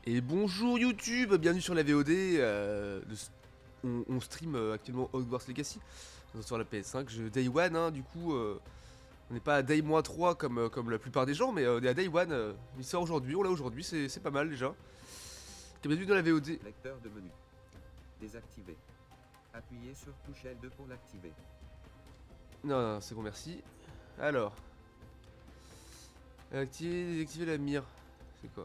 Et bonjour YouTube, bienvenue sur la VOD. On stream actuellement Hogwarts Legacy sur la PS5. Day One, hein, du coup, on n'est pas à Day -3 comme la plupart des gens, mais on est à Day One. Il sort aujourd'hui, on l'a aujourd'hui, c'est pas mal déjà. Bienvenue dans la VOD. Lecteur de menu. Désactivé. Appuyez sur touche L2 pour l'activer. Non, non, c'est bon, merci. Alors, désactiver la mire. C'est quoi?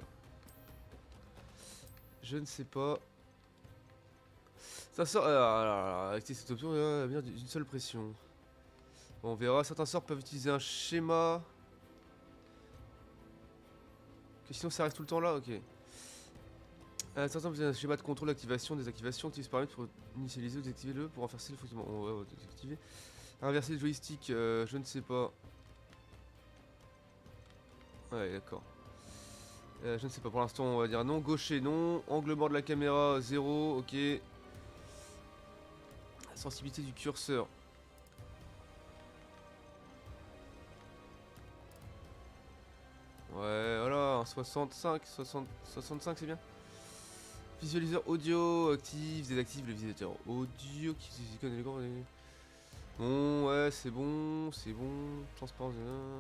Je ne sais pas. Ça sort. Alors, activer cette option, la mire d'une seule pression. Bon, on verra. Certains sorts peuvent utiliser un schéma. Que sinon ça reste tout le temps là, ok. Certains peuvent utiliser un schéma de contrôle d'activation, désactivation, utilise paramètres pour initialiser ou désactiver le pour renforcer le fonctionnement. On va désactiver. Inverser le joystick, je ne sais pas. Ouais, d'accord. Je ne sais pas, pour l'instant on va dire non. Gaucher, non. Angle mort de la caméra, 0, ok. Sensibilité du curseur. Ouais, voilà, un 65, 65 c'est bien. Visualiseur audio, active, désactive le visualisateur audio qui connaît les grands. Bon, ouais, c'est bon, c'est bon. Transparence,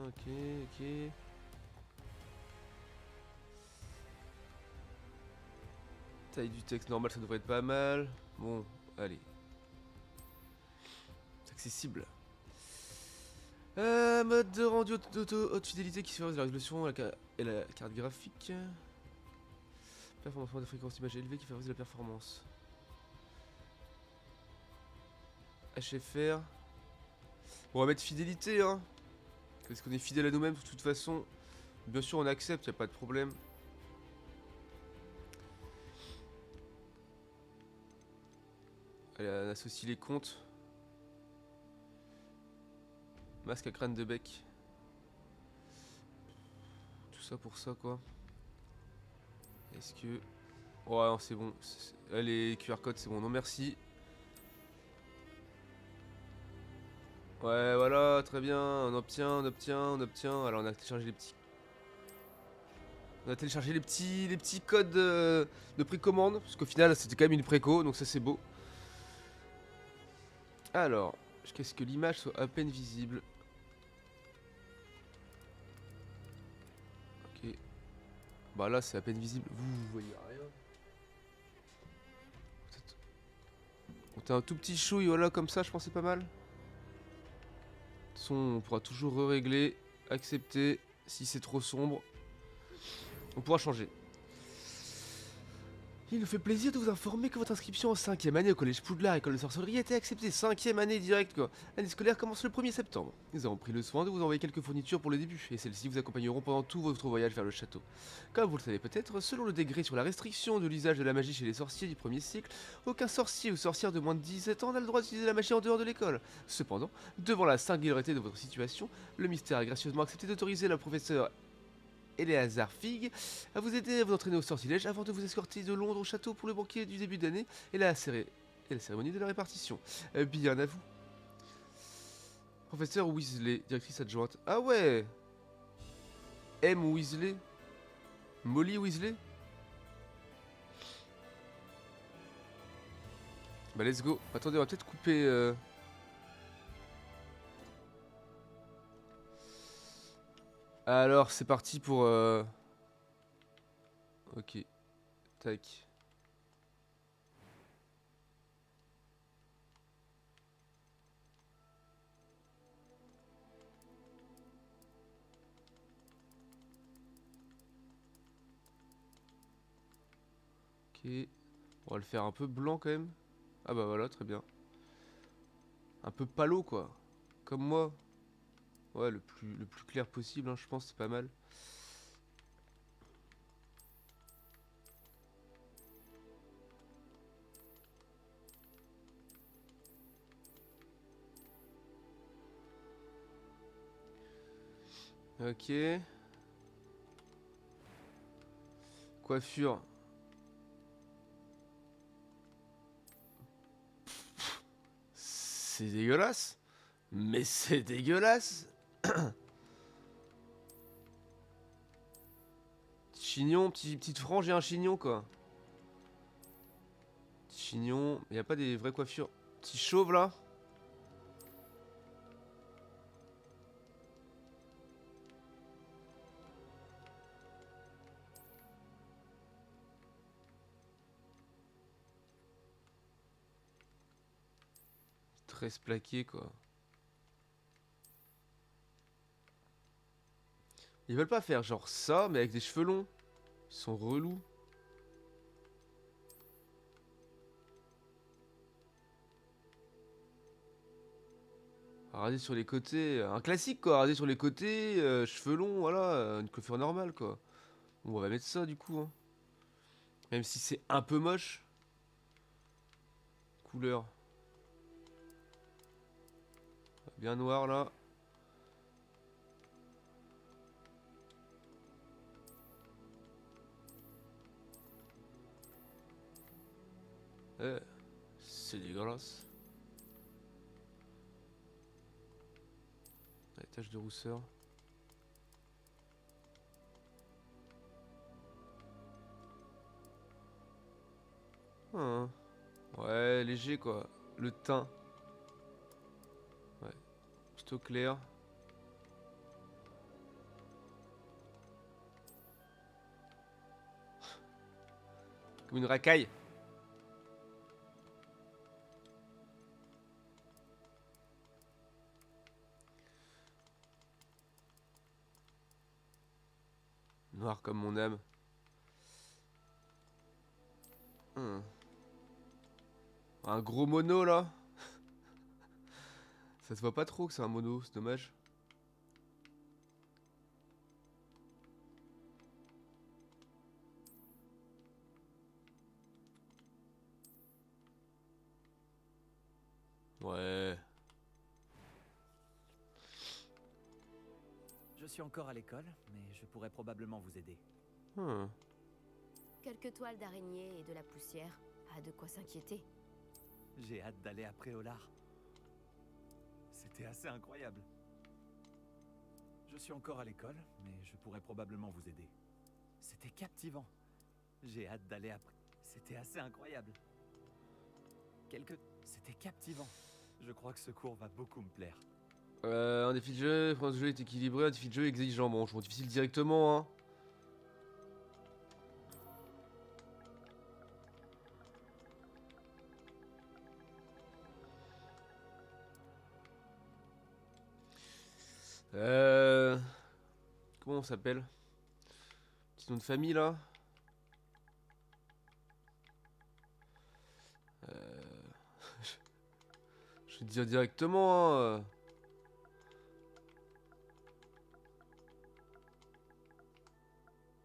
ok, ok. Taille du texte normal, ça devrait être pas mal. Bon, allez. C'est accessible. Mode de rendu haute fidélité qui favorise la résolution et la carte graphique. Performance de fréquence d'image élevée qui favorise la performance. HFR. Bon, on va mettre fidélité, hein. Parce qu'on est fidèle à nous-mêmes de toute façon. Bien sûr, on accepte, y a pas de problème. Allez, on associe les comptes. Masque à crâne de bec. Tout ça pour ça, quoi. Est-ce que... Ouais, non, c'est bon. Allez, QR code, c'est bon. Non, merci. Ouais, voilà, très bien. On obtient, on obtient, on obtient. Alors, on a téléchargé les petits... On a téléchargé les petits codes de précommande. Parce qu'au final, c'était quand même une préco, donc ça, c'est beau. Alors, qu'est-ce que l'image soit à peine visible. Ok. Bah là, c'est à peine visible. Vous voyez rien. On t'a un tout petit chouille, voilà, comme ça, je pense que c'est pas mal. De toute façon, on pourra toujours régler, accepter. Si c'est trop sombre, on pourra changer. Il nous fait plaisir de vous informer que votre inscription en 5ème année au collège Poudlard, école de sorcellerie, a été acceptée. 5ème année direct, quoi. L'année scolaire commence le 1er septembre. Nous avons pris le soin de vous envoyer quelques fournitures pour le début, et celles-ci vous accompagneront pendant tout votre voyage vers le château. Comme vous le savez peut-être, selon le degré sur la restriction de l'usage de la magie chez les sorciers du premier cycle, aucun sorcier ou sorcière de moins de 17 ans n'a le droit d'utiliser la magie en dehors de l'école. Cependant, devant la singularité de votre situation, le mystère a gracieusement accepté d'autoriser le professeur Eleazar Fig à vous aider à vous entraîner au sortilège avant de vous escorter de Londres au château pour le banquet du début d'année et la cérémonie de la répartition. Bien à vous. Professeur Weasley, directrice adjointe. Ah ouais. M. Weasley. Molly Weasley. Bah let's go. Attendez, on va peut-être couper... Alors, c'est parti pour... Ok. Tac. Ok. On va le faire un peu blanc quand même. Ah bah voilà, très bien. Un peu palo quoi. Comme moi. Ouais, le plus clair possible, hein, je pense, c'est pas mal. Ok. Coiffure. C'est dégueulasse. Mais c'est dégueulasse. chignon, petite frange et un chignon quoi. Petit chignon, il y a pas des vraies coiffures. Petit chauve là. Tresse plaqué quoi. Ils veulent pas faire genre ça mais avec des cheveux longs. Ils sont relous. Raser sur les côtés, un classique quoi, raser sur les côtés, cheveux longs, voilà, une coiffure normale quoi. Bon, on va mettre ça du coup, hein. Même si c'est un peu moche. Couleur. Bien noir là. C'est dégueulasse. Ouais, tache de rousseur. Ah, ouais, léger quoi. Le teint. Ouais, plutôt clair. Comme une racaille. Noir comme mon âme. Hmm. Un gros mono là. Ça se voit pas trop que c'est un mono, c'est dommage. Ouais. Je suis encore à l'école, mais je pourrais probablement vous aider. Hmm. Quelques toiles d'araignée et de la poussière. Ah, de quoi s'inquiéter. J'ai hâte d'aller à Préolard. C'était assez incroyable. Je suis encore à l'école, mais je pourrais probablement vous aider. C'était captivant. J'ai hâte d'aller à... C'était assez incroyable. C'était captivant. Je crois que ce cours va beaucoup me plaire. Un défi de jeu, France de jeu est équilibré, un défi de jeu exigeant. Bon, je prends difficile directement, hein. Comment on s'appelle? Petit nom de famille là. Je vais te dire directement, hein.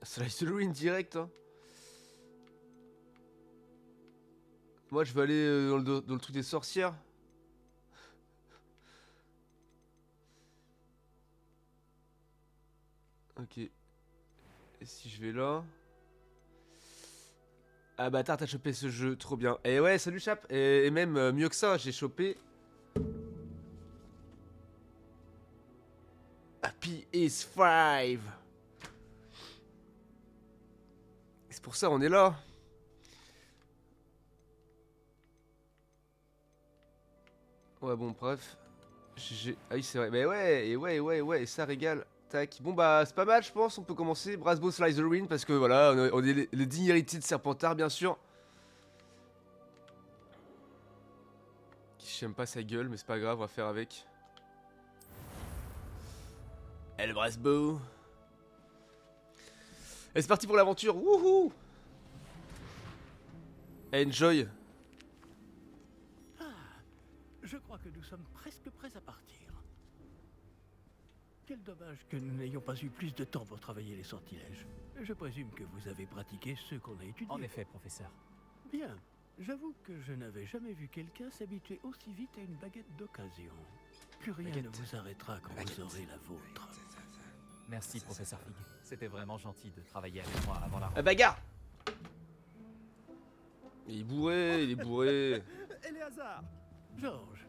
Slice Ruin direct, hein. Moi je vais aller dans le truc des sorcières. Ok. Et si je vais là. Ah bâtard, t'as chopé ce jeu, trop bien. Et ouais, salut Chap. Et même mieux que ça, j'ai chopé. Happy is 5. C'est pour ça on est là. Ouais bon bref. Ah oui c'est vrai. Mais ouais, et ça régale. Tac. Bon bah c'est pas mal je pense, on peut commencer. Brasbo Slytherin parce que voilà, on est les dignes héritiers de Serpentard bien sûr. J'aime pas sa gueule mais c'est pas grave, on va faire avec. Elle Brasbo. Et c'est parti pour l'aventure, wouhou. Enjoy. Je crois que nous sommes presque prêts à partir. Quel dommage que nous n'ayons pas eu plus de temps pour travailler les sortilèges. Je présume que vous avez pratiqué ceux qu'on a étudiés. En effet, professeur. Bien. J'avoue que je n'avais jamais vu quelqu'un s'habituer aussi vite à une baguette d'occasion. Plus rien ne vous arrêtera quand vous aurez la vôtre. Merci, professeur Fig. C'était vraiment gentil de travailler avec moi avant la rentrée. Bagarre. Il est bourré, il est bourré. Éléazar! Georges,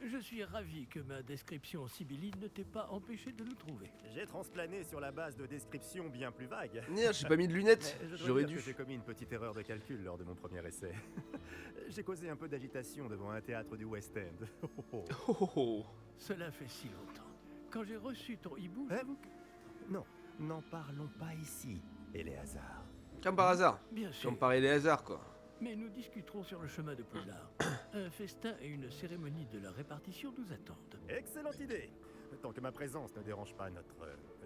Je suis ravi que ma description sibylline ne t'ait pas empêché de nous trouver. J'ai transplané sur la base de descriptions bien plus vagues. Merde, j'ai pas mis de lunettes. Mais je dois J'aurais dire que dû. j'ai commis une petite erreur de calcul lors de mon premier essai. J'ai causé un peu d'agitation devant un théâtre du West End. Oh, oh, oh. Cela fait si longtemps. Quand j'ai reçu ton hibou, Hein j'avoue que... Non, n'en parlons pas ici, Éléazar. Comme par hasard. Bien sûr. Comme par les hasards, quoi. Mais nous discuterons sur le chemin de Poudlard. Un festin et une cérémonie de la répartition nous attendent. Excellente idée. Tant que ma présence ne dérange pas notre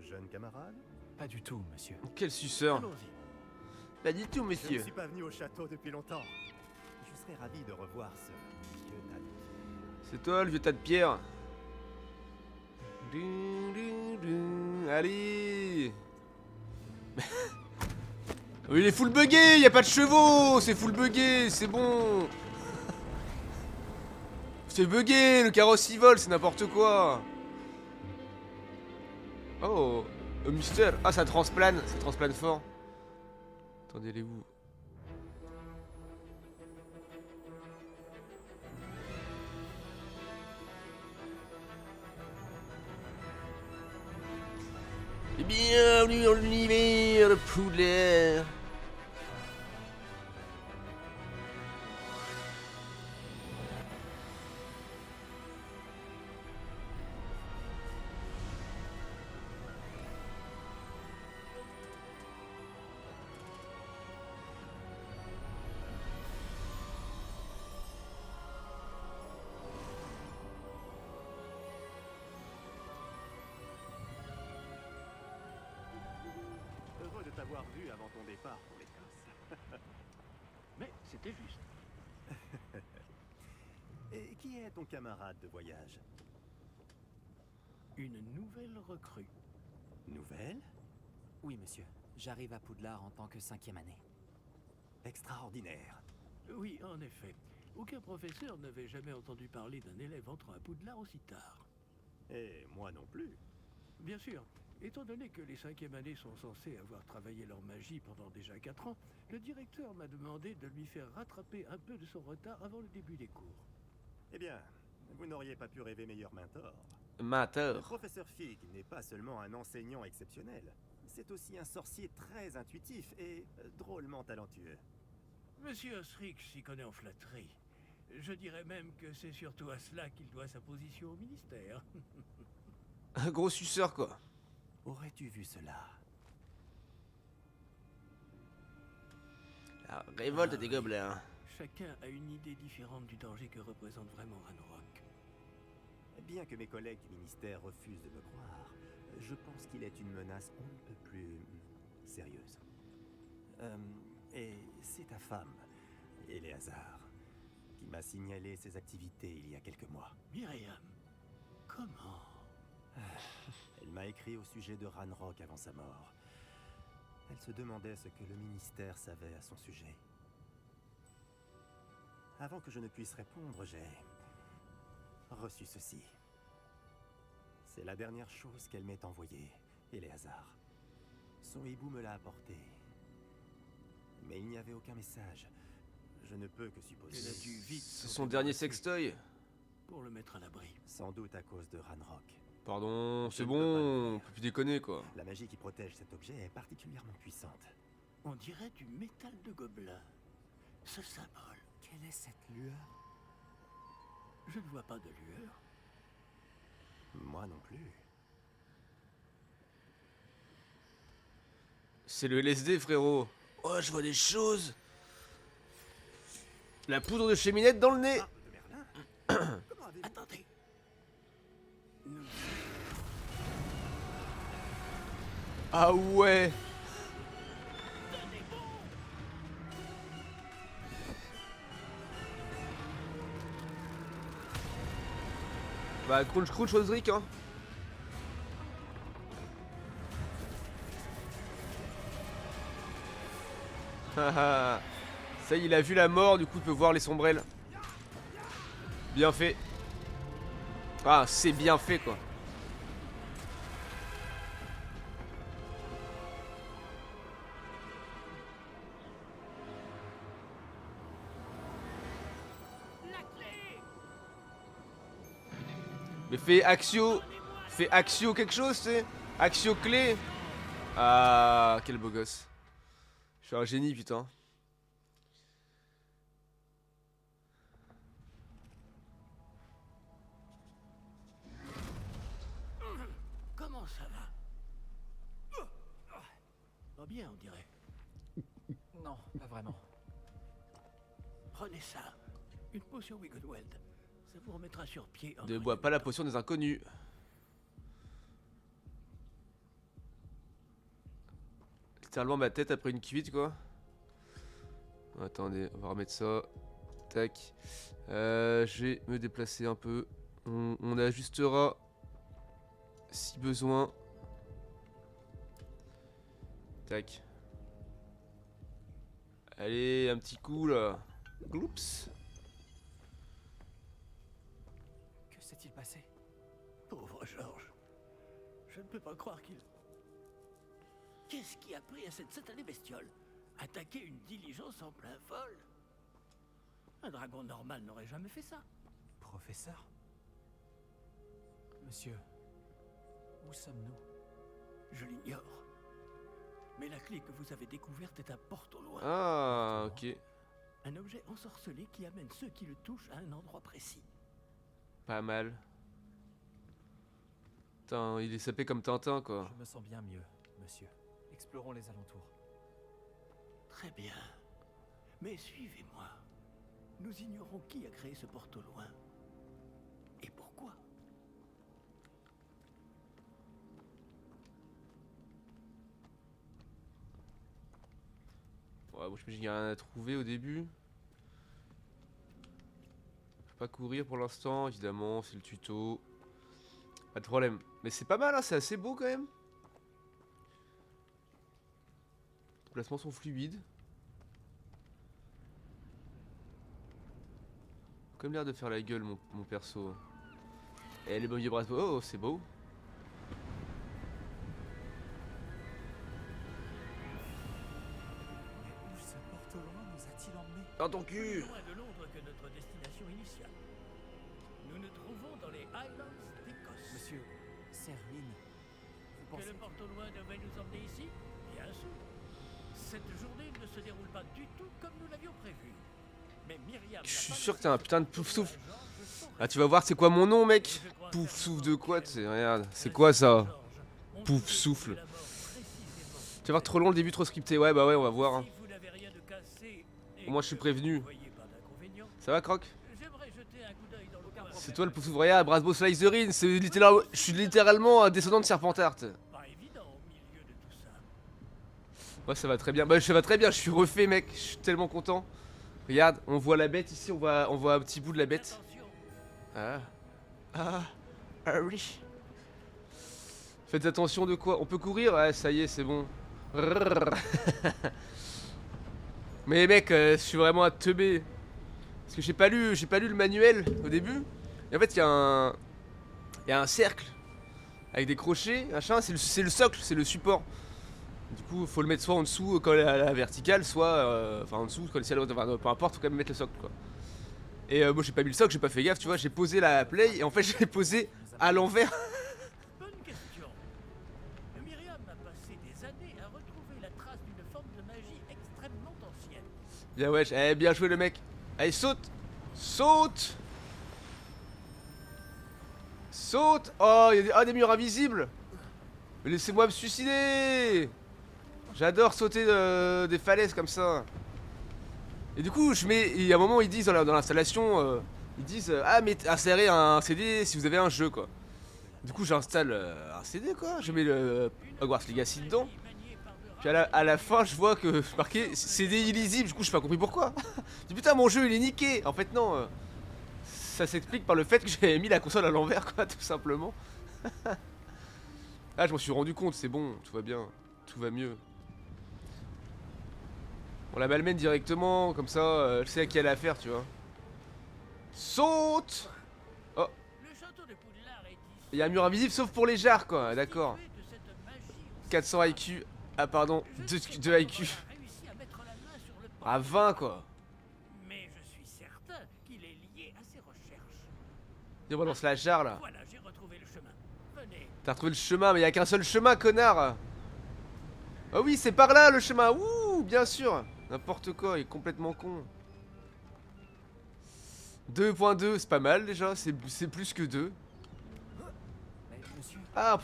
jeune camarade. Pas du tout, monsieur. Quel suceur. Allons-y. Pas du tout, Je ne monsieur. suis pas venu au château depuis longtemps. Je serais ravi de revoir ce vieux tas de- C'est toi, le vieux tas de pierre. Dou, dou, dou. Allez. Oui, il est full buggé, y a pas de chevaux, c'est full buggé, c'est bon. C'est buggé, le carrosse il vole, c'est n'importe quoi. Oh, un mystère. Ah, ça transplane fort. Attendez, elle est où? Et bienvenue dans l'univers de Poudlard. Heureux de t'avoir vu avant ton départ pour l'Écosse. Mais c'était juste. Et qui est ton camarade de voyage? Une nouvelle recrue. Nouvelle? Oui, monsieur. J'arrive à Poudlard en tant que 5e année. Extraordinaire. Oui, en effet. Aucun professeur n'avait jamais entendu parler d'un élève entrant à Poudlard aussi tard. Et moi non plus. Bien sûr, étant donné que les 5e années sont censées avoir travaillé leur magie pendant déjà 4 ans, le directeur m'a demandé de lui faire rattraper un peu de son retard avant le début des cours. Eh bien, vous n'auriez pas pu rêver meilleur mentor. Le Mater. professeur Fig n'est pas seulement un enseignant exceptionnel, c'est aussi un sorcier très intuitif et drôlement talentueux. Monsieur Osric s'y connaît en flatterie. Je dirais même que c'est surtout à cela qu'il doit sa position au ministère. Un gros suceur, quoi. Aurais-tu vu cela? La révolte Ah des oui. gobelins. Chacun a une idée différente du danger que représente vraiment Ranrock. Bien que mes collègues du ministère refusent de me croire, je pense qu'il est une menace on ne peut plus sérieuse. Et c'est ta femme, Éléazar, qui m'a signalé ses activités il y a quelques mois. Myriam, comment? Elle m'a écrit au sujet de Ranrock avant sa mort. Elle se demandait ce que le ministère savait à son sujet. Avant que je ne puisse répondre, j'ai reçu ceci. C'est la dernière chose qu'elle m'ait envoyée, Éléazar. Son hibou me l'a apporté. Mais il n'y avait aucun message. Je ne peux que supposer. Elle a dû vite C'est s'en son dernier débarrasser sextoy. pour le mettre à l'abri. Sans doute à cause de Ranrock. Pardon, c'est Je ne peux pas bon, le on faire. peut plus déconner, quoi. La magie qui protège cet objet est particulièrement puissante. On dirait du métal de gobelin. Ce symbole, Quelle est cette lueur? je ne vois pas de lueur. Moi non plus. C'est le LSD, frérot. Oh, je vois des choses. La poudre de cheminette dans le nez. Ah, de Merlin? Comment avez-vous... Attendez. Nous... Ah ouais. Bah, crunch crunch Osric, hein. Haha. Ça y est, il a vu la mort, du coup il peut voir les sombrelles. Bien fait. Ah, c'est bien fait, quoi. Mais fais Axio. Fais Axio quelque chose, tu sais. Axio clé. Ah, quel beau gosse. Je suis un génie, putain. Comment ça va? Pas bien, on dirait. Non, pas vraiment. Prenez ça. Une potion Wiggenweld. Ça vous remettra sur pied. en Ne un bois pas la potion des inconnus. Littéralement ma tête après une cuite, quoi. Attendez, on va remettre ça. Tac. Je vais me déplacer un peu. On ajustera si besoin. Tac. Allez, un petit coup là. Oups. Que s'est-il passé? Pauvre Georges. Je ne peux pas croire qu'il... Qu'est-ce qui a pris à cette satanée bestiole? Attaquer une diligence en plein vol? Un dragon normal n'aurait jamais fait ça. Professeur? Monsieur, où sommes-nous? Je l'ignore. Mais la clé que vous avez découverte est un porte au loin. Ah, ok. Un objet ensorcelé qui amène ceux qui le touchent à un endroit précis. Pas mal. Putain, il est sapé comme Tintin, quoi. Je me sens bien mieux, monsieur. Explorons les alentours. Très bien. Mais suivez-moi. Nous ignorons qui a créé ce porte au loin. Et pourquoi. Ouais, bon, je pense qu'il n'y a rien à trouver au début. Je peux pas courir pour l'instant, évidemment, c'est le tuto. Pas de problème. Mais c'est pas mal, hein, c'est assez beau quand même. Les placements sont fluides. Comme l'air de faire la gueule, mon perso. Et les bombiers brassent. Oh, c'est beau. Mais où ce porte au loin nous a-t-il emmenés? Dans ton Plus cul! loin de Londres que notre destination initiale. Nous nous trouvons dans les Highlands d'Écosse. Monsieur, Serwyn, vous Que pensez... le porte au loin devait nous emmener ici? Bien sûr. Cette journée ne se déroule pas du tout comme nous l'avions prévu. Mais Myriam... Je suis sûr que t'as un putain de pouf souffle. Ah, tu vas voir, c'est quoi mon nom, mec? Pouf souffle de quoi? Regarde, c'est quoi ça? Pouf souffle. Tu vas voir, trop long le début, trop scripté. Ouais, bah ouais, on va voir. Hein. Au moins, je suis prévenu. Ça va, Croc? C'est toi le pouf souffle. Regarde, Brasbo Slice the Ring. C'est littéralement... Je suis littéralement un descendant de Serpentard. Ouais, ça va très bien. Bah, ça va très bien, je suis refait, mec. Je suis tellement content. Regarde, on voit la bête ici, on voit un petit bout de la bête. Ah. Ah. Ah oui. Faites attention de quoi? On peut courir? Ouais, ça y est, c'est bon. Mais mec, je suis vraiment à teubé. Parce que j'ai pas lu le manuel au début. Et en fait, il y a un cercle avec des crochets, machin, c'est le socle, c'est le support. Du coup, faut le mettre soit en dessous quand elle est à la verticale, soit enfin en dessous quand elle est à la... Enfin, peu importe, faut quand même mettre le socle, quoi. Et moi, j'ai pas mis le socle, j'ai pas fait gaffe, tu vois, j'ai posé la play et en fait, je l'ai posé à l'envers. Bonne question. Myriam a passé des années à retrouver la trace d'une forme de magie extrêmement ancienne. Bien wesh, bien joué le mec. Allez, saute. Saute. Saute. Oh, il y a des murs invisibles. Mais laissez-moi me suicider. J'adore sauter des falaises comme ça. Et du coup, il y a un moment, ils disent dans l'installation, ils disent ah, mais insérez un CD si vous avez un jeu, quoi. Du coup, j'installe un CD, quoi. Je mets le Hogwarts Legacy dedans. Puis à la fin, je vois que marqué CD illisible. Du coup, j'ai pas compris pourquoi. Je dis putain, mon jeu il est niqué. En fait, non. Ça s'explique par le fait que j'avais mis la console à l'envers, quoi, tout simplement. Ah, je m'en suis rendu compte, c'est bon, tout va bien, tout va mieux. On la malmène directement, comme ça, je sais à qui elle a affaire, tu vois. Saute! Oh, Le château de Poudlard est ici. il y a un mur invisible sauf pour les jarres, quoi, d'accord. Situé de cette magie au 400 IQ, ah pardon, Je 2 sais IQ. pas comment on a réussi à mettre la main sur le À 20, quoi. Mais je suis certain qu'il est lié à ses recherches. Viens, on lance la jarre, là. Voilà, j'ai retrouvé T'as retrouvé le chemin, mais y a qu'un seul chemin, connard. Ah oui, c'est par là le chemin. Ouh, bien sûr. N'importe quoi, il est complètement con. 2.2, c'est pas mal déjà, c'est plus que 2. Mais monsieur, Ah,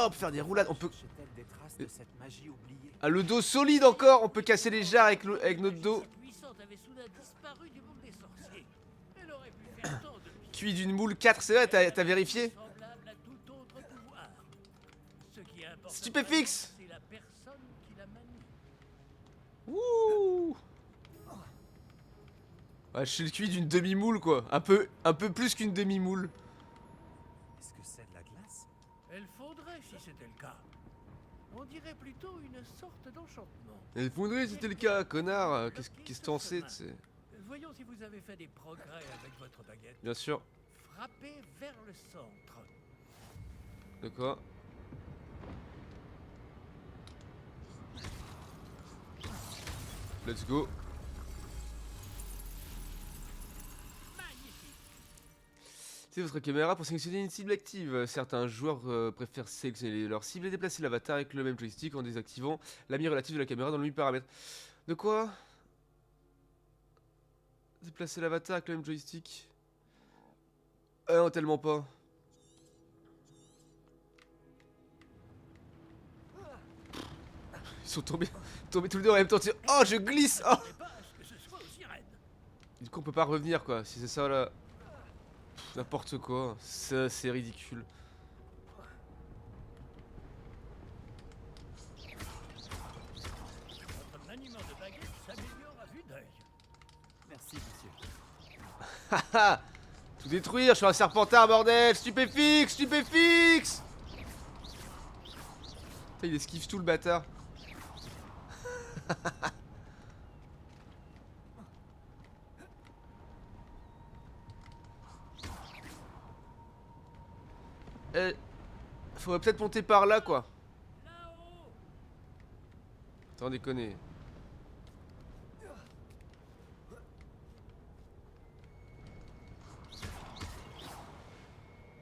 on peut faire des roulades, on peut... cherchait-elle des traces de cette magie oubliée? Ah, le dos solide encore, on peut casser les jarres avec notre dos. Si puissante avait soudain disparu du monde des sorciers. Elle aurait pu faire tant de Cuit d'une moule 4, c'est vrai, t'as vérifié? semblable à tout autre pouvoir. Ce qui importe, Stupéfixe. c'est la personne qui la manie. Ouh. Ouais, je suis le cuit d'une demi-moule quoi, un peu plus qu'une demi-moule. Est-ce que c'est de la glace? Elle fondrait si c'était le cas. On dirait plutôt une sorte d'enchantement. Elle fondrait, c'était le cas, connard. Qu'est-ce que t'en sais, tu sais? Voyons si vous avez fait des progrès avec votre baguette. Bien sûr. Frappez vers le centre. De quoi? Let's go. C'est votre caméra pour sélectionner une cible active. Certains joueurs préfèrent sélectionner leur cible et déplacer l'avatar avec le même joystick en désactivant la mire relative de la caméra dans le menu paramètres. De quoi? Déplacer l'avatar avec le même joystick? Non, tellement pas. Ils sont tombés tous les deux en même temps. Oh, je glisse! Oh! Mais pas à ce que ce soit aussi raide. Du coup, on peut pas revenir quoi. Si c'est ça là. N'importe quoi. C'est ridicule. Votre maniement de baguette s'améliore à vue d'œil. Merci, monsieur. Haha! Tout détruire, je suis un serpentard, bordel! Stupéfixe! Stupéfixe! Putain, il esquive tout le bâtard. Faudrait peut-être monter par là, quoi. Là-haut. Sans déconner.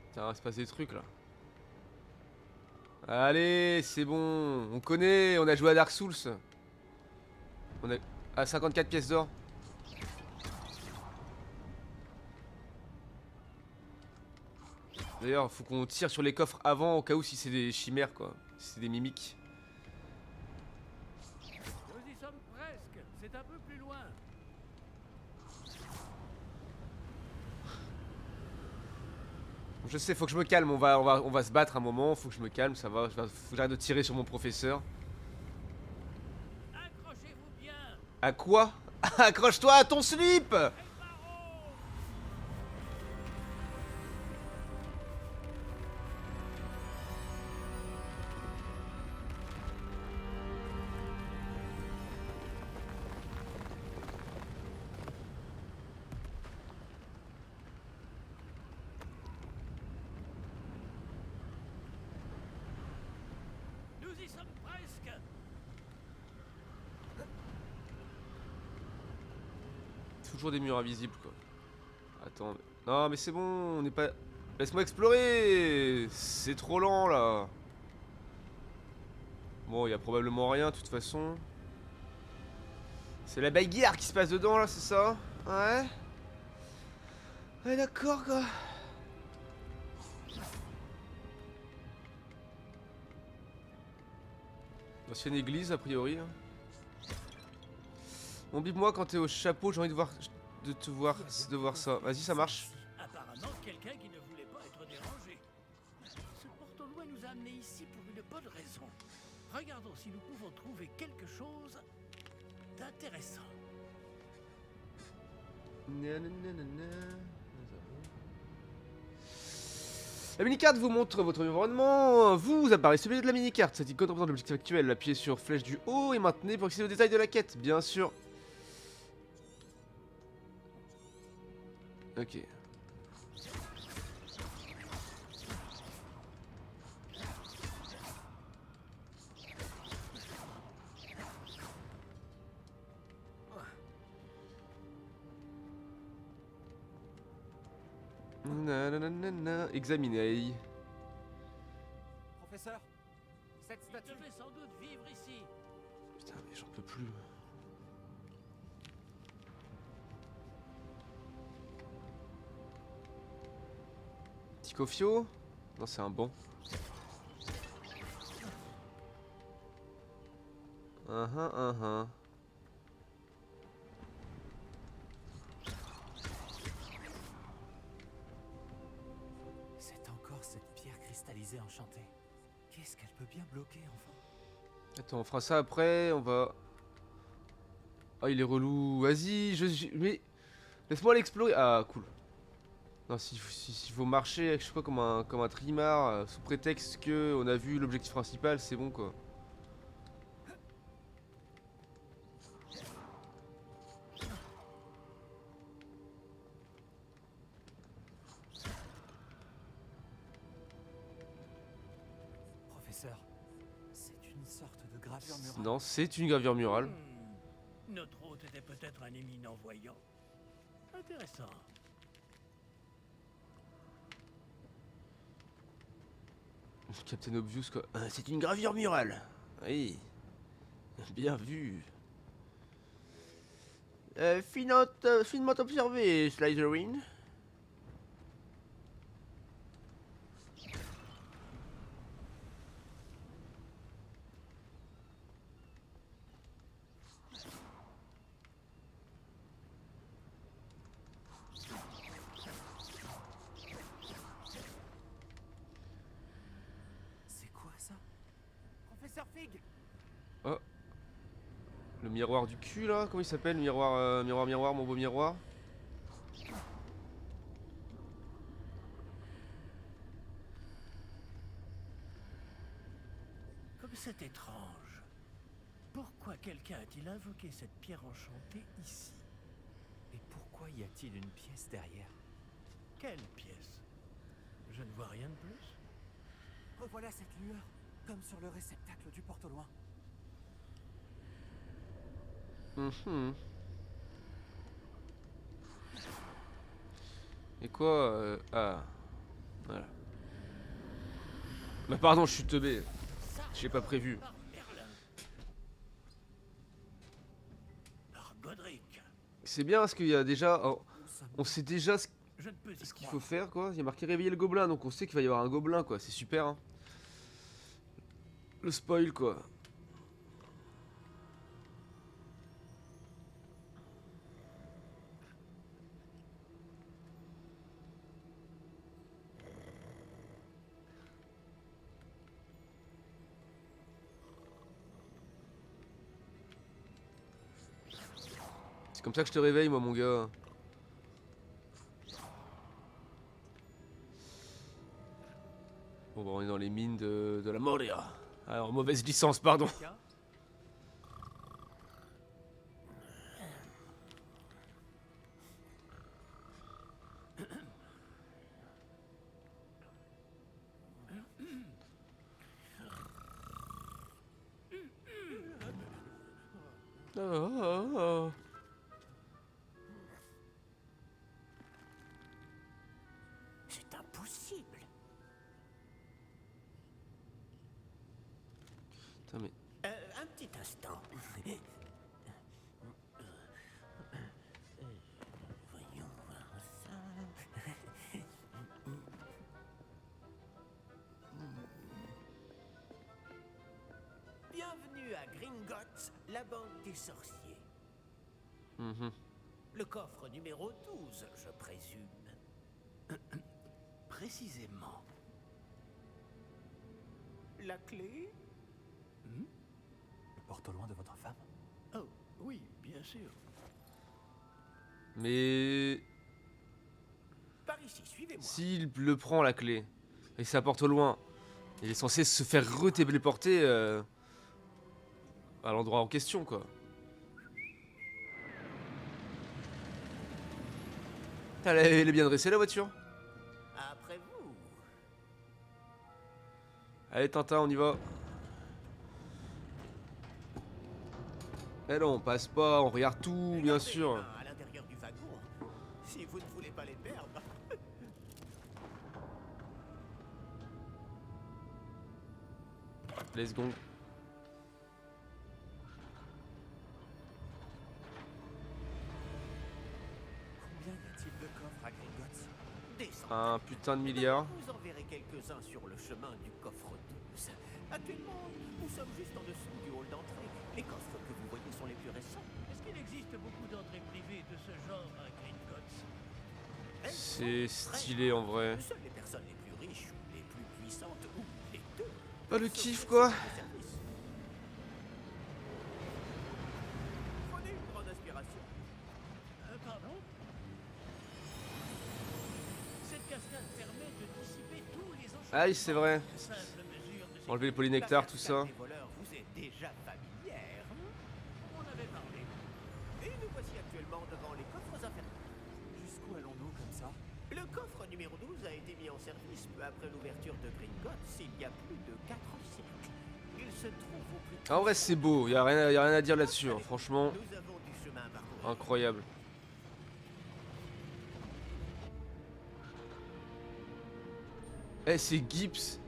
Putain, il va se passer des trucs là. Allez, c'est bon. On connaît, on a joué à Dark Souls. On a... à 54 pièces d'or. D'ailleurs, faut qu'on tire sur les coffres avant au cas où si c'est des chimères quoi. Si c'est des mimiques. Nous y sommes presque. C'est un peu plus loin. Je sais, faut que je me calme, on va se battre un moment, faut que je me calme, ça va, faut que j'arrête de tirer sur mon professeur. Accrochez-vous bien. À quoi? Accroche-toi à ton slip! Nous y sommes presque. Toujours des murs invisibles quoi. Attends, non mais c'est bon, on n'est pas... Laisse-moi explorer! C'est trop lent là. Bon, il y a probablement rien de toute façon. C'est la bagarre qui se passe dedans là, c'est ça? Ouais? Ouais d'accord quoi. Ancienne église a priori. Hein. Bon, bip-moi quand t'es au chapeau, j'ai envie de te voir ça. Vas-y, ça marche. Apparemment, quelqu'un qui ne voulait pas être dérangé. Ce porte au loin nous a amenés ici pour une bonne raison. Regardons si nous pouvons trouver quelque chose d'intéressant. La mini-carte vous montre votre environnement. Vous apparaissez au milieu de la mini-carte. Cette icône représente l'objectif actuel. Appuyez sur flèche du haut et maintenez pour accéder aux détails de la quête, bien sûr. Ok. Nanana, examiner. Professeur, cette Il statue... devait sans doute vivre ici. Putain, mais j'en peux plus. Ticofio? Non, c'est un banc. Uh-huh. C'est encore cette pierre cristallisée enchantée. Qu'est-ce qu'elle peut bien bloquer, enfin? Attends, on fera ça après, on va... Ah, il est relou. Vas-y, mais... Laisse-moi l'explorer. Ah, cool. Non, s'il faut marcher, je sais pas, comme un trimar, sous prétexte que on a vu l'objectif principal, c'est bon, quoi. Professeur, c'est une sorte de gravure murale. Non, c'est une gravure murale. Notre hôte était peut-être un éminent voyant. Intéressant. Captain Obvious, quoi. C'est une gravure murale. Oui. Bien vu. Finement observé, Slytherin. C'est quoi ça? Professeur Fig! Le miroir du cul, là. Comment il s'appelle? Miroir, miroir, mon beau miroir. Comme c'est étrange. Pourquoi quelqu'un a-t-il invoqué cette pierre enchantée ici? Et pourquoi y a-t-il une pièce derrière? Quelle pièce? Je ne vois rien de plus. Revoilà cette lueur, comme sur le réceptacle du porte au loin. Et quoi Ah. Voilà. Bah pardon, je suis teubé. J'ai pas prévu. Par Merlin. Par Godric. C'est bien parce qu'il y a déjà... oh, Nous sommes on sait déjà ce Je ne peux y qu'il croire. faut faire, quoi. Il y a marqué réveiller le gobelin, donc on sait qu'il va y avoir un gobelin, quoi. C'est super, hein. Le spoil, quoi. C'est comme ça que je te réveille, moi, mon gars. Bon, bah, on est dans les mines de la Moria. Alors, mauvaise licence, pardon. Tiens, Oh. C'est impossible. Putain, mais... Un petit instant. Voyons voir ça. Bienvenue à Gringotts, la banque des sorciers. Mhm. Le coffre numéro 12, je présume. Précisément. La clé? le porte au loin de votre femme. Oh, oui, bien sûr. Mais... Par ici, suivez-moi. S'il le prend, la clé, et ça porte au loin, il est censé se faire retéléporter à l'endroit en question, quoi. Elle est bien dressée, la voiture. Après vous. Allez, Tintin, on y va. Eh non, on passe pas, on regarde tout, bien Gardez sûr. les mains à l'intérieur du wagon, si vous ne voulez pas les perdre. Let's go. Combien y a-t-il de coffres à Gringotts? Des centaines. Un putain de milliard. Vous en verrez quelques-uns sur le chemin du coffre 12. Actuellement, nous sommes juste en dessous du hall d'entrée. Les coffres que vous voyez sont les plus récents. Est-ce qu'il existe beaucoup d'entrées privées de ce genre à Gringotts? C'est stylé en vrai. Seules les personnes les plus riches ou les plus puissantes ou les deux. Pas le se kiff font quoi. ce service. Prenez une grande aspiration. Pardon? Cette cascade permet de dissiper tous les enchantements. Ah oui, c'est vrai. Simple mesure de Enlever les sécurité. polynectaires, tout ça. Les voleurs vous est déjà familière. On avait parlé. Et nous voici actuellement devant les coffres infernaux. Jusqu'où allons-nous comme ça? Le coffre numéro 12 a été mis en service peu après l'ouverture de Gringotts il y a plus de 4 siècles. Il se trouve au plus En vrai, c'est beau. Y a rien à dire là-dessus. Hein. Franchement, Nous avons du chemin à parcourir. incroyable. Eh, c'est Gibbs.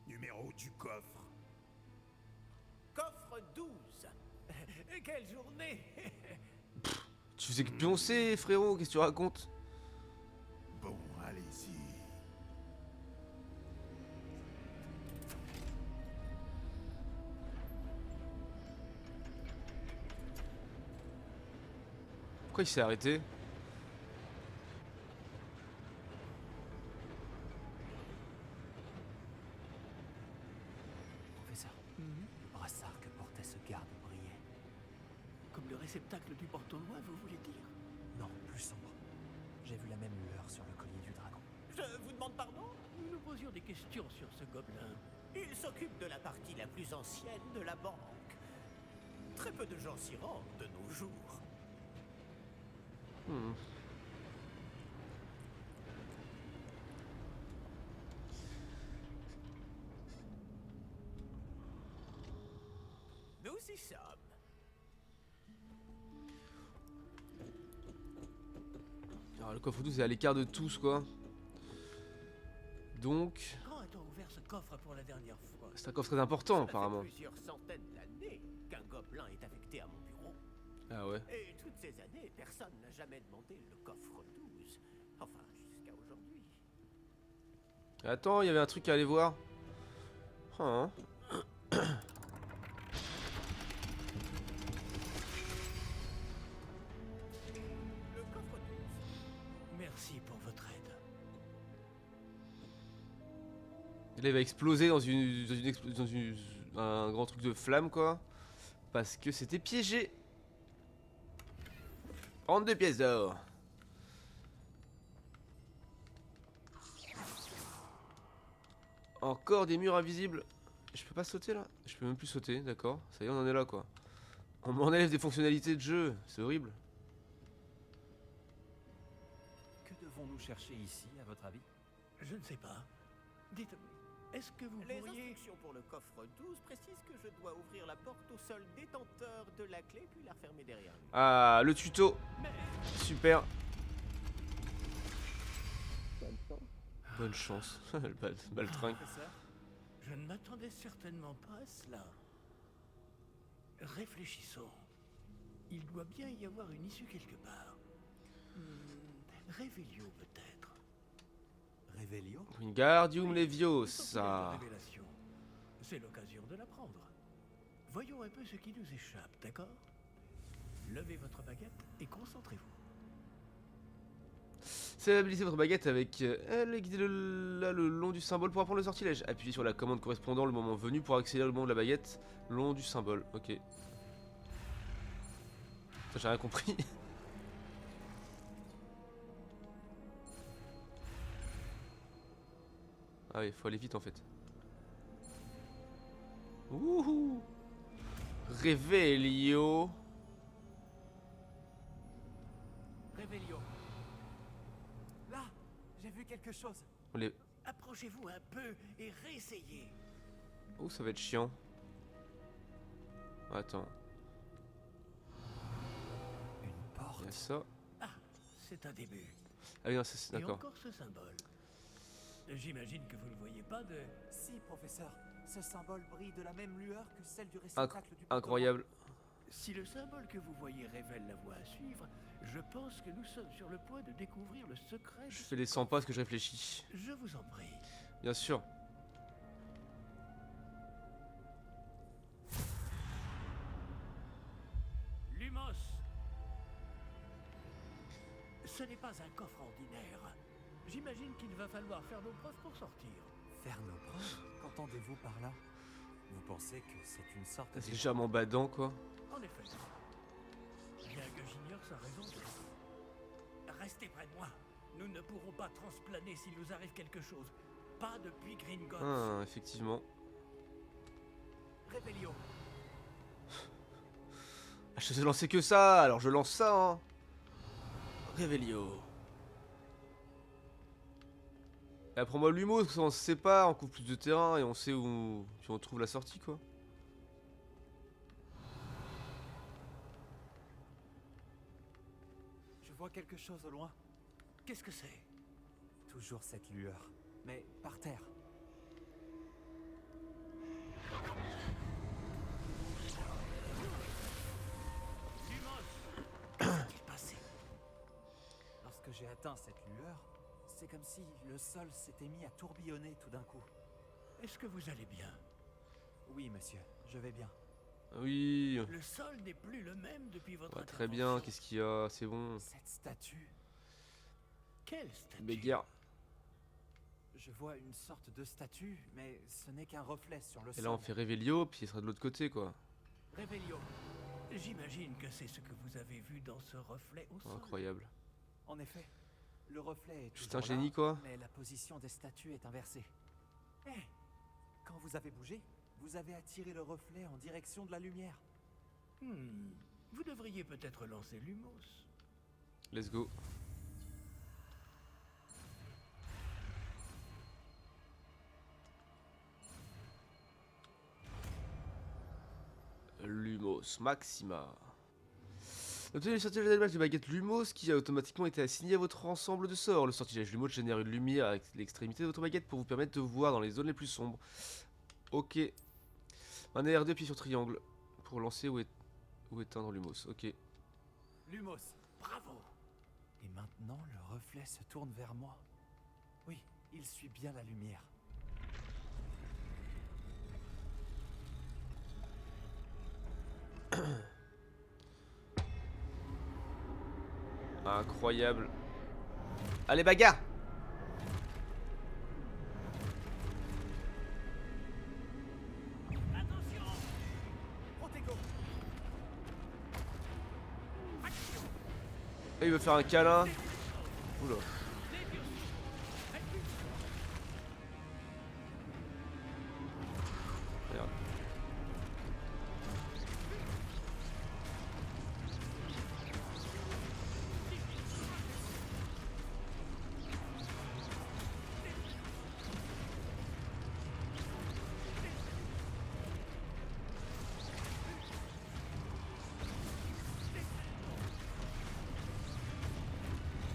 Numéro du coffre. Coffre 12. Quelle journée. Tu faisais que pioncer, frérot. Qu'est-ce que tu racontes? Bon, allez-y. Pourquoi il s'est arrêté? Professeur, le brassard que portait ce garde brillait. Comme le réceptacle du porte-loin, vous voulez dire? Non, plus sombre. J'ai vu la même lueur sur le collier du dragon. Je vous demande pardon. Nous nous posions des questions sur ce gobelin. Il s'occupe de la partie la plus ancienne de la banque. Très peu de gens s'y rendent de nos jours. Hmm. Nous y sommes. Alors, le coffre 12 est à l'écart de tous, quoi. Donc, Quand a-t-on ouvert ce coffre pour la dernière fois? c'est un coffre très important, Ça fait apparemment. plusieurs centaines d'années qu'un gobelin est affecté à mon bureau. Ah ouais. Et toutes ces années, personne n'a jamais demandé le coffre 12. Enfin, jusqu'à aujourd'hui. Attends, il y avait un truc à aller voir. Hein. Le coffre 12. Merci pour votre aide. Et là, il va exploser dans un grand truc de flamme, quoi. Parce que c'était piégé. 32 pièces d'or. Encore des murs invisibles. Je peux pas sauter là? Je peux même plus sauter, d'accord. Ça y est, on en est là, quoi. On m'enlève des fonctionnalités de jeu. C'est horrible. Que devons-nous chercher ici, à votre avis? Je ne sais pas. Dites, est-ce que vous Les pourriez... instructions pour le coffre 12 précisent que je dois ouvrir la porte au seul détenteur de la clé puis la refermer derrière lui. Ah, le tuto. Super. Bonne chance. Le baltringue. Professeur? Je ne m'attendais certainement pas à cela. Réfléchissons. Il doit bien y avoir une issue quelque part. Révélio peut-être. Révélio? Wingardium Oui, Leviosa. révélation. C'est l'occasion de l'apprendre. Voyons un peu ce qui nous échappe, d'accord? Levez votre baguette et concentrez-vous. Stabilisez votre baguette avec L et guidez le long du symbole pour apprendre le sortilège. Appuyez sur la commande correspondant le moment venu pour accélérer le mouvement de la baguette le long du symbole. Ok. Ça, j'ai rien compris. Ah oui, faut aller vite en fait. Wouhou. Révélio. Révélio. Là, j'ai vu quelque chose. On les... Approchez-vous un peu et réessayez. Oh, ça va être chiant. Attends, Une porte. il y a ça. Ah, c'est un début. Ah oui, non, c'est Et d'accord. encore ce symbole. J'imagine que vous ne voyez pas de... Si, professeur. Ce symbole brille de la même lueur que celle du réceptacle du portement. Incroyable. Si le symbole que vous voyez révèle la voie à suivre, je pense que nous sommes sur le point de découvrir le secret. Je fais les 100 pas parce que je réfléchis. Je vous en prie. Bien sûr. Lumos. Ce n'est pas un coffre ordinaire. J'imagine qu'il va falloir faire nos preuves pour sortir. Faire nos preuves? Qu'entendez-vous par là? Vous pensez que c'est une sorte C'est de... légèrement badant, quoi. En effet. Bien que j'ignore sa raison d'être. Restez près de moi. Nous ne pourrons pas transplaner s'il nous arrive quelque chose. Pas depuis Gringotts. Ah, effectivement. Réveillon. Ah, je sais lancer que ça, alors je lance ça, hein. Réveillon. Et après moi Lumos, on se sépare, on couvre plus de terrain et on sait où puis on trouve la sortie, quoi. Je vois quelque chose au loin. Qu'est-ce que c'est? Toujours cette lueur. Mais par terre. Qu'est-il passé? Lorsque j'ai atteint cette lueur, c'est comme si le sol s'était mis à tourbillonner tout d'un coup. Est-ce que vous allez bien? Oui, monsieur, je vais bien. Oui. Le sol n'est plus le même depuis votre Ouais, très bien, intervention. qu'est-ce qu'il y a? C'est bon. Cette statue, Quelle statue? Béguerre. je vois une sorte de statue, mais ce n'est qu'un reflet sur le Et sol. là on fait Réveillon, puis il sera de l'autre côté, quoi. Réveillon. J'imagine que c'est ce que vous avez vu dans ce reflet au sol. Incroyable. En effet, le reflet est Juste un toujours là, génie, quoi. mais la position des statues est inversée. Eh, quand vous avez bougé, vous avez attiré le reflet en direction de la lumière. Vous devriez peut-être lancer Lumos. Let's go. Lumos Maxima. Obtenez le sortilège d'allumage de baguette Lumos qui a automatiquement été assigné à votre ensemble de sorts. Le sortilège Lumos génère une lumière à l'extrémité de votre baguette pour vous permettre de voir dans les zones les plus sombres. Ok. Un R2 appuie sur triangle pour lancer ou éteindre Lumos. Ok. Lumos. Bravo. Et maintenant, le reflet se tourne vers moi. Oui, il suit bien la lumière. Incroyable. Allez, bagarre! Attention. Protego. Et il veut faire un câlin. Oula. Merde.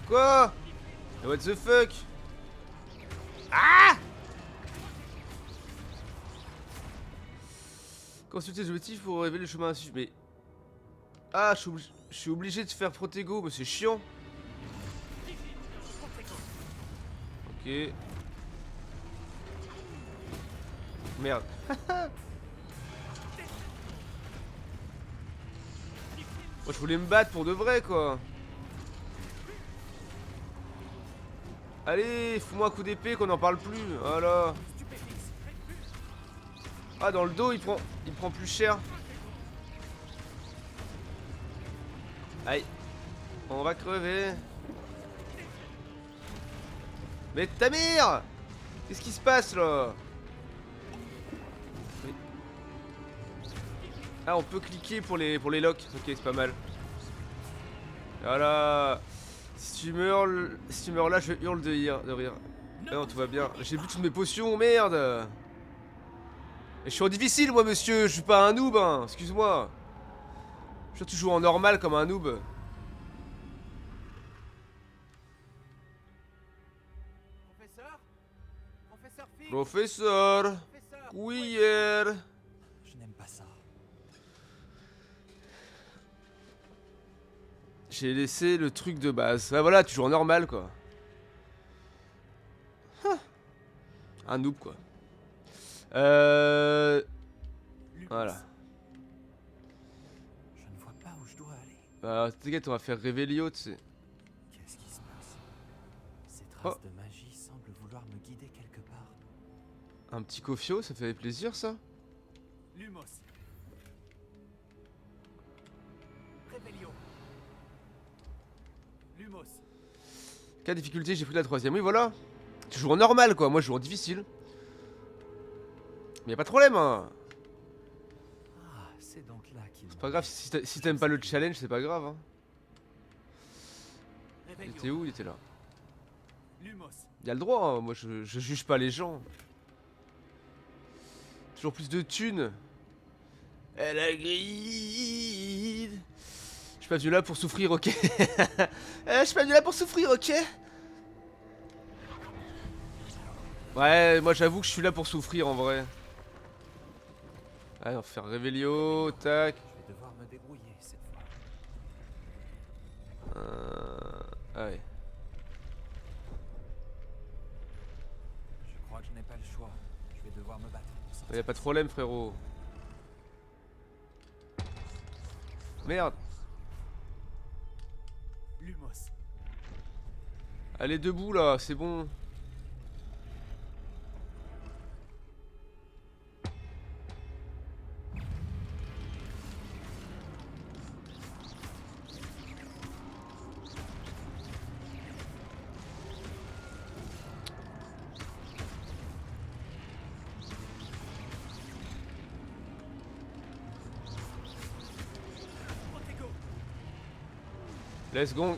Quoi? What the fuck? Ah! Consultez les objectifs pour révéler le chemin à suivre. Mais... Ah, je suis obligé de faire Protego, mais c'est chiant. Ok. Merde. Moi je voulais me battre pour de vrai, quoi. Allez, fous-moi un coup d'épée qu'on n'en parle plus. Voilà. Ah, dans le dos, il prend plus cher. Aïe. On va crever. Mais ta mère! Qu'est-ce qui se passe là? Mais... Ah, on peut cliquer pour les locks. Ok, c'est pas mal. Voilà. Si tu meurs là, je hurle de rire. Ah non, tout va bien. J'ai bu toutes mes potions, merde. Et je suis en difficile, moi, monsieur. Je suis pas un noob, hein. Excuse-moi. Je suis toujours en normal comme un noob. Professeur. Cuillère. Je n'aime pas ça. J'ai laissé le truc de base. Ah voilà, toujours normal quoi. Huh. Un noob quoi. Voilà. Je ne vois pas où je dois aller. Bah t'inquiète, on va faire Révélio, tu sais. Qu'est-ce qui se passe? Ces traces Oh. de magie semblent vouloir me guider quelque part. Un petit cofio, ça fait plaisir ça. Lumos. Revelio. Lumos. Quelle difficulté, j'ai pris la 3ème. Oui voilà. Toujours en normal quoi, moi je joue en difficile. Mais y a pas de problème hein. Ah, c'est donc là qu'il C'est pas grave, si t'aimes pas le challenge, c'est pas grave hein. Il était où? Il était là. Lumos. Il a le droit, hein. Moi je juge pas les gens. Toujours plus de thunes. Elle a grille. Je suis pas venu là pour souffrir, ok. Je suis pas venu là pour souffrir, ok. Ouais, moi j'avoue que je suis là pour souffrir en vrai. Allez, on va faire Révélio, tac. Je vais devoir me débrouiller cette fois. Ouais. Je crois que je n'ai pas le choix. Je vais devoir me battre pour ça. Y'a pas de problème, frérot. Merde. Lumos. Allez, debout là, c'est bon. Let's go.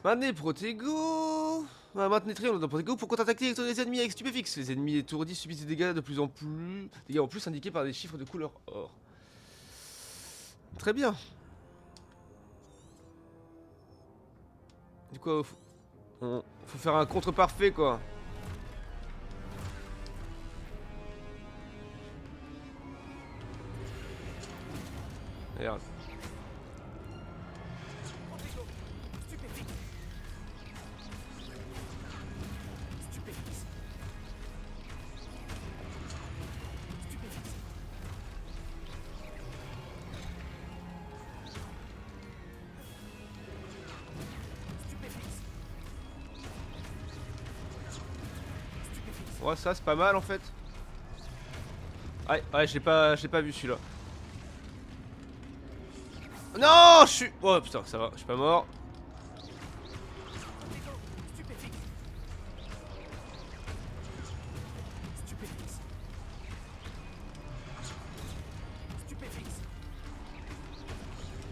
Maintenez Protego. Maintenez triangle dans Protego pour contre-attaquer les ennemis avec stupéfixe. Les ennemis étourdis subissent des dégâts de plus en plus. Dégâts en plus indiqués par des chiffres de couleur or. Très bien. Du coup, faut faire un contre parfait quoi. Regarde. Ouais, ça c'est pas mal en fait. Ouais, j'ai pas vu celui-là. Non, je suis. Oh putain, ça va, je suis pas mort.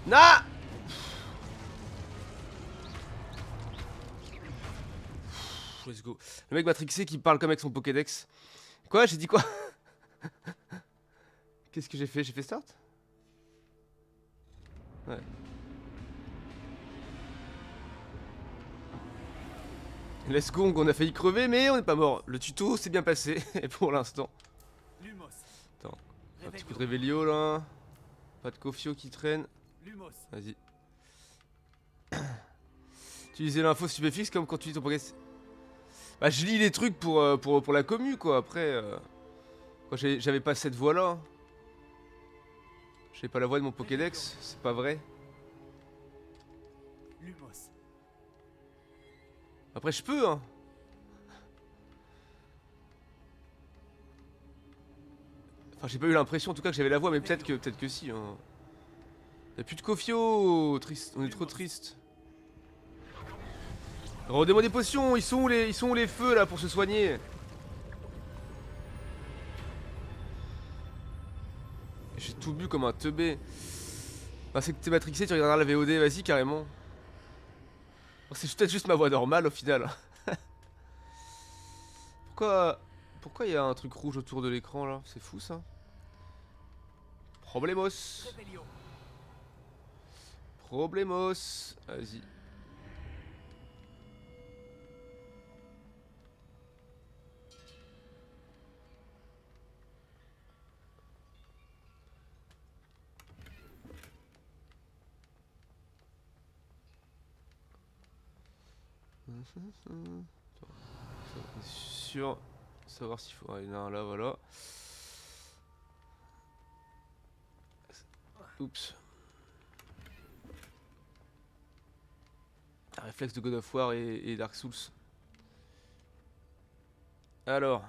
Na. Let's go. Le mec matrixé qui parle comme avec son Pokédex. Quoi? J'ai dit quoi? Qu'est-ce que j'ai fait? J'ai fait start? Ouais. Let's go, on a failli crever, mais on n'est pas mort. Le tuto s'est bien passé, et pour l'instant. Lumos. Attends, un petit coup de Révélio là. Pas de Cofio qui traîne. Lumos. Vas-y. Utiliser l'info stupéfixe comme quand tu lis ton Pokédex. Bah, je lis les trucs pour la commu quoi. Après, quand j'avais pas cette voix là. J'avais pas la voix de mon Pokédex, c'est pas vrai. Lumos. Après, je peux, hein. Enfin, j'ai pas eu l'impression en tout cas que j'avais la voix, mais peut-être que si. Hein. Y'a plus de Cofio, triste, on est trop triste. Redemande des potions, ils sont où les feux là pour se soigner? J'ai tout bu comme un teubé. Bah, c'est que t'es matrixé, tu regarderas la VOD, vas-y carrément. Oh, c'est peut-être juste ma voix normale au final. Pourquoi il y a un truc rouge autour de l'écran là? C'est fou ça. Problemos. Problemos. Vas-y. Sûr. Savoir s'il faut. Il y en a un là, voilà. Oups. Un réflexe de God of War et Dark Souls. Alors.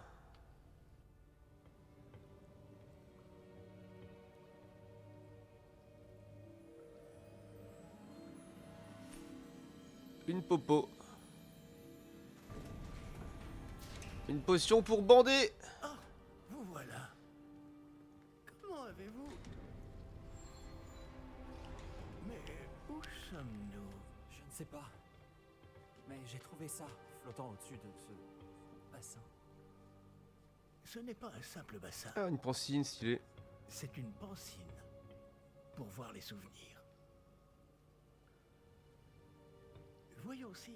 Une popo. Une potion pour bander. Ah, vous voilà. Comment avez-vous... Mais où sommes-nous? Je ne sais pas. Mais j'ai trouvé ça flottant au-dessus de ce bassin. Ce n'est pas un simple bassin. Ah, une pancine stylée. C'est une pancine. Pour voir les souvenirs. Voyons aussi.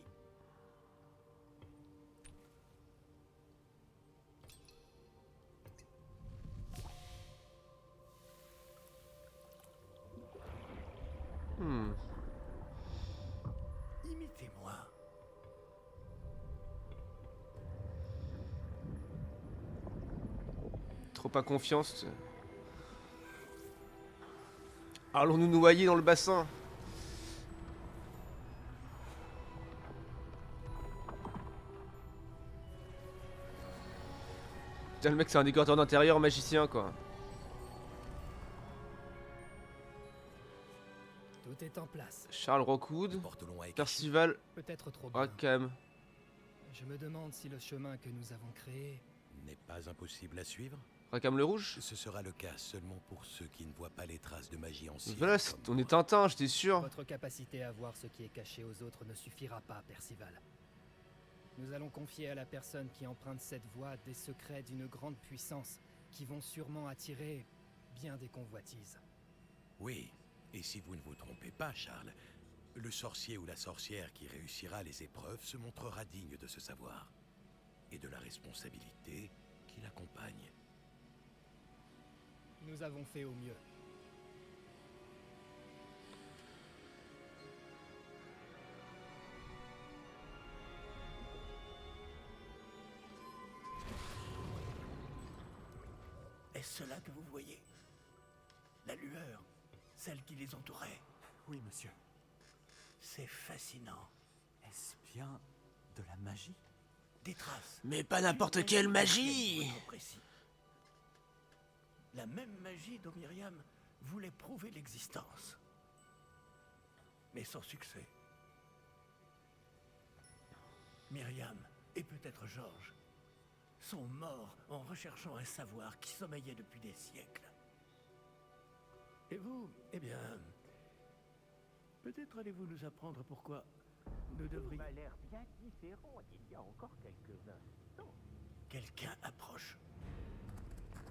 Imitez-moi. Trop pas confiance. Allons-nous noyer dans le bassin? Putain, le mec c'est un décorateur d'intérieur magicien quoi. Tout est en place. Charles Rockwood, Portelon a écrit. Percival Peut-être trop bien. Rackham. Je me demande si le chemin que nous avons créé... N'est pas impossible à suivre. Rackham le rouge. Ce sera le cas seulement pour ceux qui ne voient pas les traces de magie ancienne. Voilà, comme on est moi. Tintin, j'étais sûr. Votre capacité à voir ce qui est caché aux autres ne suffira pas, Percival. Nous allons confier à la personne qui emprunte cette voie des secrets d'une grande puissance qui vont sûrement attirer bien des convoitises. Oui, et si vous ne vous trompez pas, Charles, le sorcier ou la sorcière qui réussira les épreuves se montrera digne de ce savoir et de la responsabilité qui l'accompagne. Nous avons fait au mieux. Est-ce cela que vous voyez? La lueur, celle qui les entourait. Oui, monsieur. C'est fascinant. Est-ce bien de la magie? Des traces. Mais pas n'importe quelle magie. Pour être précis. La même magie dont Myriam voulait prouver l'existence. Mais sans succès. Myriam, et peut-être Georges, sont morts en recherchant un savoir qui sommeillait depuis des siècles. Et vous, eh bien... Peut-être allez-vous nous apprendre pourquoi nous devrions... m'a l'air bien différent il y a encore quelques instants. Quelqu'un approche.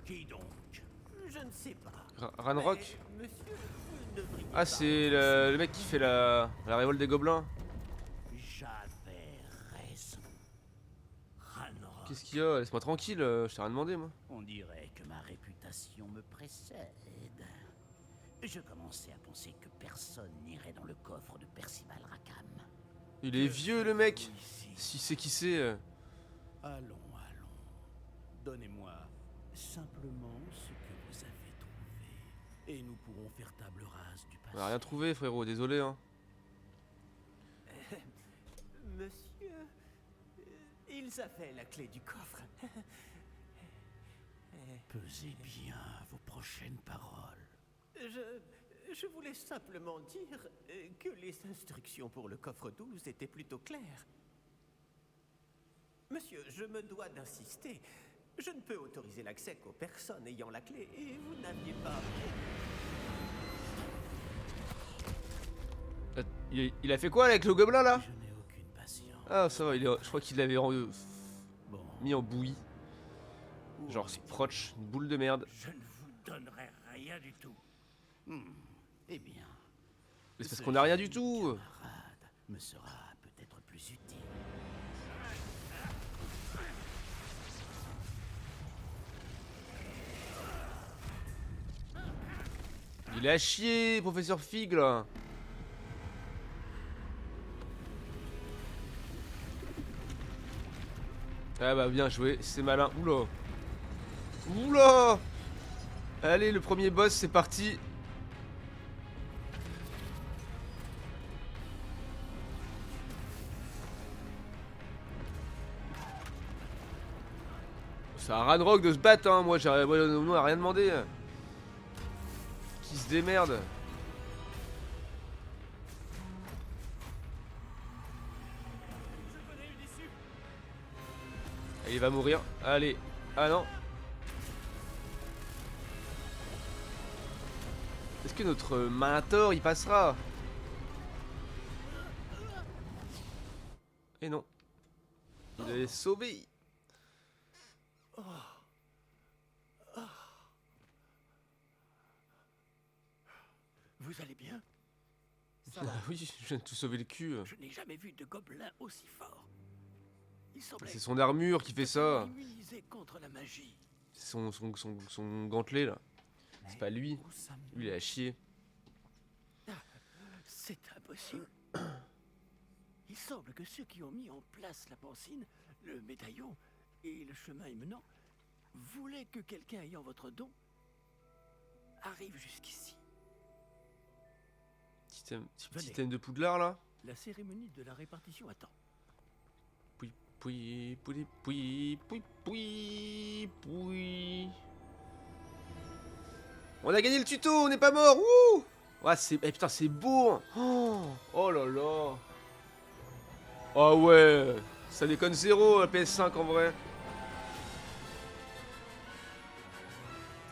Qui donc? Je ne sais pas. Ranrock. Mais, monsieur, vous ne devriez Ah, pas- c'est le mec qui fait la révolte des gobelins. J'avais raison. Ranrock. Qu'est-ce qu'il y a? Laisse-moi tranquille, je t'ai rien demandé moi. On dirait que ma réputation me précède. Je commençais à penser que personne n'irait dans le coffre de Percival Rackham. Il est vieux le mec. Ici. Si c'est qui c'est. Allons. Donnez-moi simplement ce que vous avez trouvé. Et nous pourrons faire table rase du passé. On a rien trouvé frérot, désolé hein. Monsieur, ils avaient la clé du coffre. Pesez bien vos prochaines paroles. Je voulais simplement dire que les instructions pour le coffre 12 étaient plutôt claires. Monsieur, je me dois d'insister. Je ne peux autoriser l'accès qu'aux personnes ayant la clé, et vous n'aviez pas... Il a fait quoi avec le gobelin là? Je n'ai aucune patience. Ah ça va, je crois qu'il l'avait Bon, mis en bouillie. où Genre en est-il? Sprotch, une boule de merde. Je ne vous donnerai rien du tout. Eh bien... Mais c'est parce ce qu'on a rien jeune du tout. camarade me sera peut-être plus utile. Il est à chier, professeur Fig là. Ah bah bien joué, c'est malin. Oula. Oula. Allez, le premier boss, c'est parti. C'est un Ranrock de se battre, hein. Moi, on a rien demandé. Qui se démerde. Il va mourir. Allez. Ah non. Est-ce que notre mentor il passera? Et non. Il est sauvé. Vous allez bien? Ça va. Oui, je viens de te sauver le cul. Je n'ai jamais vu de gobelin aussi fort. Il semblait C'est son armure qui fait ça. immunisé contre la magie. C'est son gantelet là. C'est pas lui. Où sommes-nous? Lui il a chier. C'est impossible. Il semble que ceux qui ont mis en place la pancine, le médaillon et le chemin émenant voulaient que quelqu'un ayant votre don arrive jusqu'ici. Petit système de Poudlard là. La cérémonie de la répartition attend. Poui, poui, poui, poui, poui, poui, poui. On a gagné le tuto, on n'est pas mort. Wouh. Ouais, putain, c'est beau. Hein. Oh là là. Oh ouais. Ça déconne zéro la PS5 en vrai.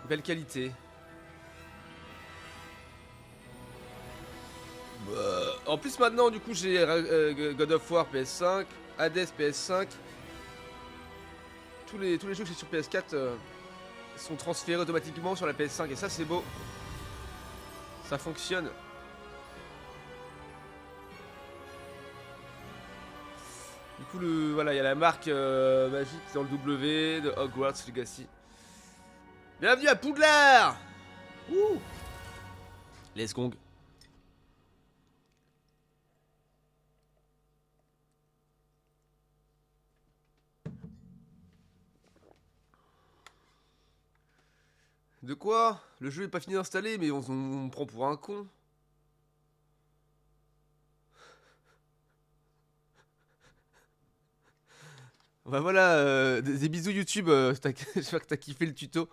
Belle qualité. En plus maintenant du coup j'ai God of War PS5, Hades PS5. Tous les jeux que j'ai sur PS4 sont transférés automatiquement sur la PS5 et ça c'est beau. Ça fonctionne. Du coup voilà, il y a la marque magique dans le W de Hogwarts Legacy. Bienvenue à Poudlard. Wouh. Let's go. De quoi? Le jeu est pas fini d'installer, mais on me prend pour un con. Bah voilà, des bisous YouTube, j'espère que t'as kiffé le tuto.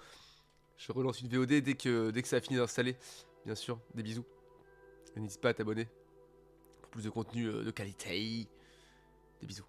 Je relance une VOD dès que ça a fini d'installer. Bien sûr, des bisous. Et n'hésite pas à t'abonner pour plus de contenu de qualité. Des bisous.